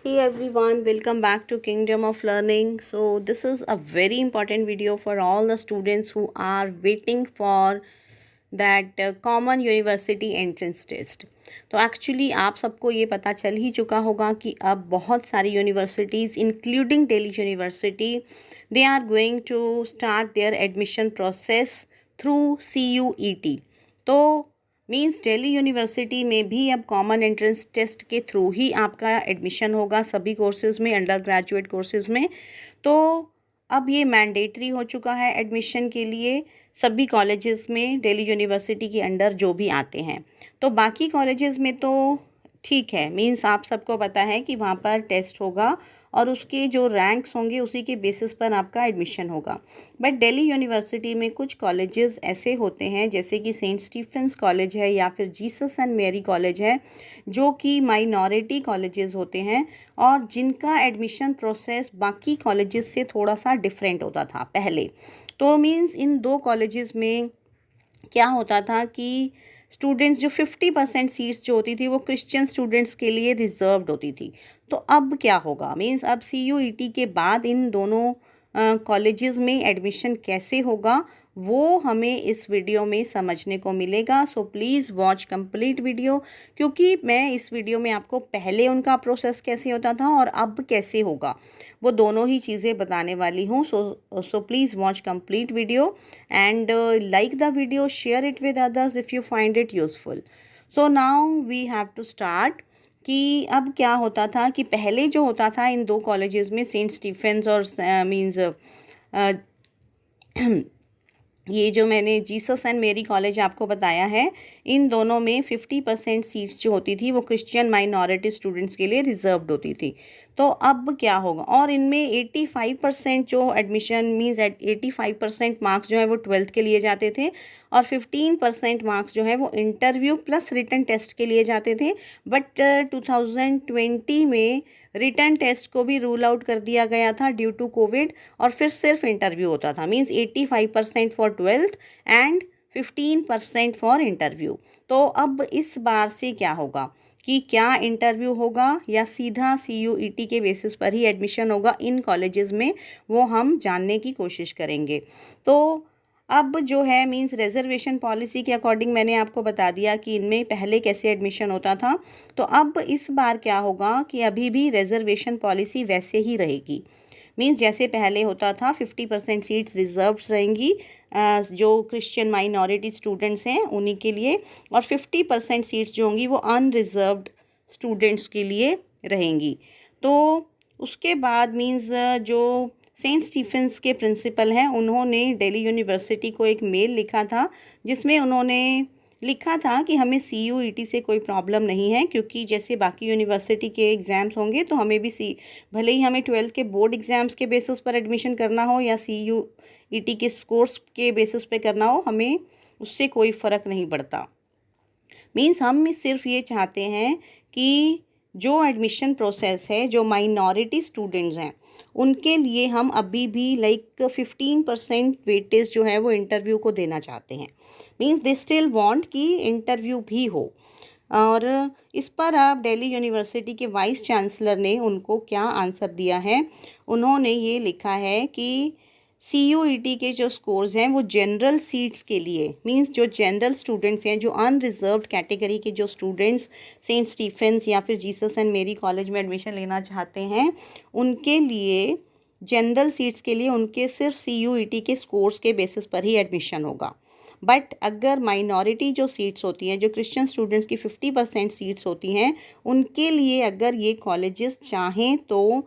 Hey everyone, welcome back to Kingdom of Learning. So this is a very important video for all the students who are waiting for that common university entrance test. तो actually आप सबको ये पता चल ही चुका होगा कि अब बहुत सारी universities including Delhi university they are going to start their admission process through CUET. तो मीन्स दिल्ली यूनिवर्सिटी में भी अब कॉमन एंट्रेंस टेस्ट के थ्रू ही आपका एडमिशन होगा सभी कोर्सेज़ में, अंडर ग्रेजुएट कोर्सेज़ में। तो अब ये मैंडेटरी हो चुका है एडमिशन के लिए सभी कॉलेजेस में दिल्ली यूनिवर्सिटी के अंडर जो भी आते हैं। तो बाकी कॉलेजेस में तो ठीक है, मीन्स आप सबको पता है कि वहाँ पर टेस्ट होगा और उसके जो रैंक्स होंगे उसी के बेसिस पर आपका एडमिशन होगा। बट दिल्ली यूनिवर्सिटी में कुछ कॉलेजेस ऐसे होते हैं जैसे कि सेंट स्टीफेंस कॉलेज है या फिर जीसस एंड मैरी कॉलेज है, जो कि माइनॉरिटी कॉलेजेस होते हैं और जिनका एडमिशन प्रोसेस बाकी कॉलेजेस से थोड़ा सा डिफरेंट होता था पहले। तो मीन्स इन दो कॉलेजेस में क्या होता था कि स्टूडेंट्स जो 50% सीट्स जो होती थी वो क्रिश्चियन स्टूडेंट्स के लिए रिजर्व्ड होती थी। तो अब क्या होगा, मीन्स अब CUET के बाद इन दोनों कॉलेजेस में एडमिशन कैसे होगा वो हमें इस वीडियो में समझने को मिलेगा। So please watch complete video, क्योंकि मैं इस वीडियो में आपको पहले उनका प्रोसेस कैसे होता था और अब कैसे होगा वो दोनों ही चीज़ें बताने वाली हूँ। So please watch complete video and like the video, share it with others if you find it useful. So now we have to start कि अब क्या होता था कि पहले जो होता था इन दो कॉलेजेस में, सेंट स्टीफेंस और मीन्स ये जो मैंने जीसस एंड मेरी कॉलेज आपको बताया है, इन दोनों में 50% सीट्स जो होती थी वो क्रिश्चियन माइनॉरिटी स्टूडेंट्स के लिए रिजर्व्ड होती थी। तो अब क्या होगा, और इनमें 85% जो एडमिशन मीन्स 85% मार्क्स जो है वो 12th के लिए जाते थे और 15% मार्क्स जो है वो इंटरव्यू प्लस रिटन टेस्ट के लिए जाते थे। बट 2020 में रिटन टेस्ट को भी रूल आउट कर दिया गया था ड्यू टू कोविड और फिर सिर्फ इंटरव्यू होता था। Means 85% for 12th and 15% for interview. तो अब इस बार से क्या होगा कि क्या इंटरव्यू होगा या सीधा CUET के बेसिस पर ही एडमिशन होगा इन कॉलेजेस में, वो हम जानने की कोशिश करेंगे। तो अब जो है मींस रिजर्वेशन पॉलिसी के अकॉर्डिंग मैंने आपको बता दिया कि इनमें पहले कैसे एडमिशन होता था। तो अब इस बार क्या होगा कि अभी भी रिजर्वेशन पॉलिसी वैसे ही रहेगी। मींस जैसे पहले होता था 50% सीट्स रिजर्व्ड रहेंगी जो क्रिश्चियन माइनॉरिटी स्टूडेंट्स हैं उन्हीं के लिए, और 50% सीट्स जो होंगी वो अनरिजर्व्ड स्टूडेंट्स के लिए रहेंगी। तो उसके बाद मींस जो सेंट स्टीफेंस के प्रिंसिपल हैं उन्होंने दिल्ली यूनिवर्सिटी को एक मेल लिखा था जिसमें उन्होंने लिखा था कि हमें CUET से कोई प्रॉब्लम नहीं है, क्योंकि जैसे बाकी यूनिवर्सिटी के एग्ज़ाम्स होंगे तो हमें भी भले ही हमें 12th के बोर्ड एग्ज़ाम्स के बेसिस पर एडमिशन करना हो या CUET के स्कोर्स के बेसिस पे करना हो, हमें उससे कोई फ़र्क नहीं पड़ता। मीन्स हम सिर्फ ये चाहते हैं कि जो एडमिशन प्रोसेस है जो माइनॉरिटी स्टूडेंट्स हैं उनके लिए हम अभी भी 15% वेटेज जो है वो इंटरव्यू को देना चाहते हैं। मीन्स दे स्टिल वांट कि इंटरव्यू भी हो। और इस पर आप दिल्ली यूनिवर्सिटी के वाइस चांसलर ने उनको क्या आंसर दिया है, उन्होंने ये लिखा है कि CUET के जो स्कोर्स हैं वो जनरल सीट्स के लिए, मींस जो जनरल स्टूडेंट्स हैं, जो अनरिजर्व्ड कैटेगरी के जो स्टूडेंट्स सेंट स्टीफेंस या फिर जीसस एंड मेरी कॉलेज में एडमिशन लेना चाहते हैं उनके लिए, जनरल सीट्स के लिए उनके सिर्फ CUET के स्कोर्स के बेसिस पर ही एडमिशन होगा। बट अगर माइनॉरिटी जो सीट्स होती हैं, जो क्रिश्चियन स्टूडेंट्स की 50% सीट्स होती हैं, उनके लिए अगर ये कॉलेजेस चाहें तो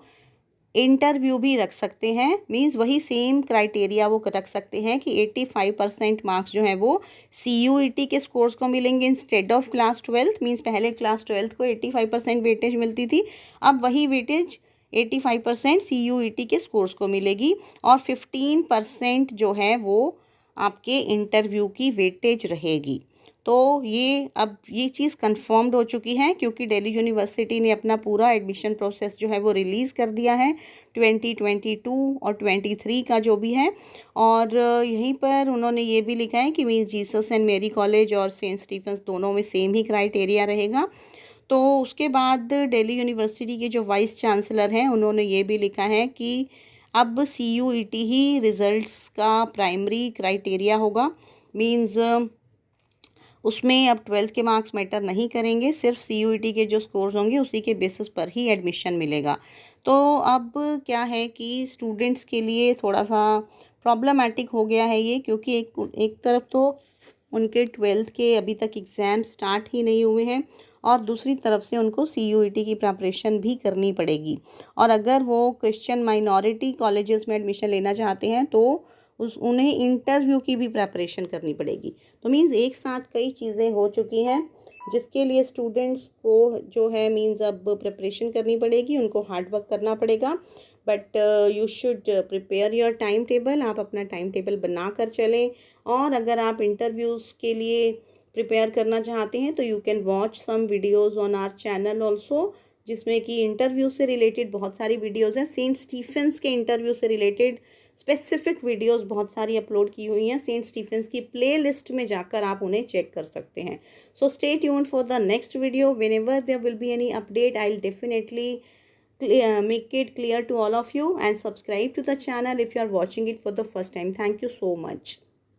इंटरव्यू भी रख सकते हैं। मींस वही सेम क्राइटेरिया वो रख सकते हैं कि 85% मार्क्स जो हैं वो CUET के स्कोर्स को मिलेंगे instead of class 12th। Means पहले क्लास 12th को 85% वेटेज मिलती थी, अब वही वेटेज 85% CUET के स्कोर्स को मिलेगी और 15% जो है वो आपके इंटरव्यू की वेटेज रहेगी। तो ये अब ये चीज़ कंफर्म्ड हो चुकी है, क्योंकि दिल्ली यूनिवर्सिटी ने अपना पूरा एडमिशन प्रोसेस जो है वो रिलीज़ कर दिया है 2022 और 23 का जो भी है। और यहीं पर उन्होंने ये भी लिखा है कि मीन्स जीसस एंड मेरी कॉलेज और सेंट स्टीफेंस दोनों में सेम ही क्राइटेरिया रहेगा। तो उसके बाद दिल्ली यूनिवर्सिटी के जो वाइस चांसलर हैं उन्होंने ये भी लिखा है कि अब CUET ही रिज़ल्ट्स का प्राइमरी क्राइटेरिया होगा। मीन्स उसमें अब 12th के मार्क्स मैटर नहीं करेंगे, सिर्फ CUET के जो स्कोर्स होंगे उसी के बेसिस पर ही एडमिशन मिलेगा। तो अब क्या है कि स्टूडेंट्स के लिए थोड़ा सा प्रॉब्लमेटिक हो गया है ये, क्योंकि एक तरफ तो उनके 12th के अभी तक एग्ज़ाम स्टार्ट ही नहीं हुए हैं और दूसरी तरफ से उनको CUET की प्रिपरेशन भी करनी पड़ेगी। और अगर वो क्रिश्चियन माइनॉरिटी कॉलेजेस में एडमिशन लेना चाहते हैं तो उन्हें इंटरव्यू की भी प्रिपरेशन करनी पड़ेगी। तो मीन्स एक साथ कई चीज़ें हो चुकी हैं जिसके लिए स्टूडेंट्स को जो है मीन्स अब प्रिपरेशन करनी पड़ेगी, उनको हार्ड वर्क करना पड़ेगा। But you should prepare your time table, आप अपना टाइम टेबल बना कर चलें। और अगर आप इंटरव्यूज़ के लिए प्रिपेयर करना चाहते हैं तो you can watch some videos on our channel also, जिसमें कि इंटरव्यू से रिलेटेड बहुत सारी वीडियोज़ हैं। सेंट स्टीफेंस के इंटरव्यू से रिलेटेड स्पेसिफिक वीडियोस बहुत सारी अपलोड की हुई हैं। सेंट स्टीफेंस की प्लेलिस्ट में जाकर आप उन्हें चेक कर सकते हैं। So stay tuned for the next video. Whenever there will be any update I will definitely make it clear to all of you, and subscribe to the channel if you are watching it for the first time. Thank you so much.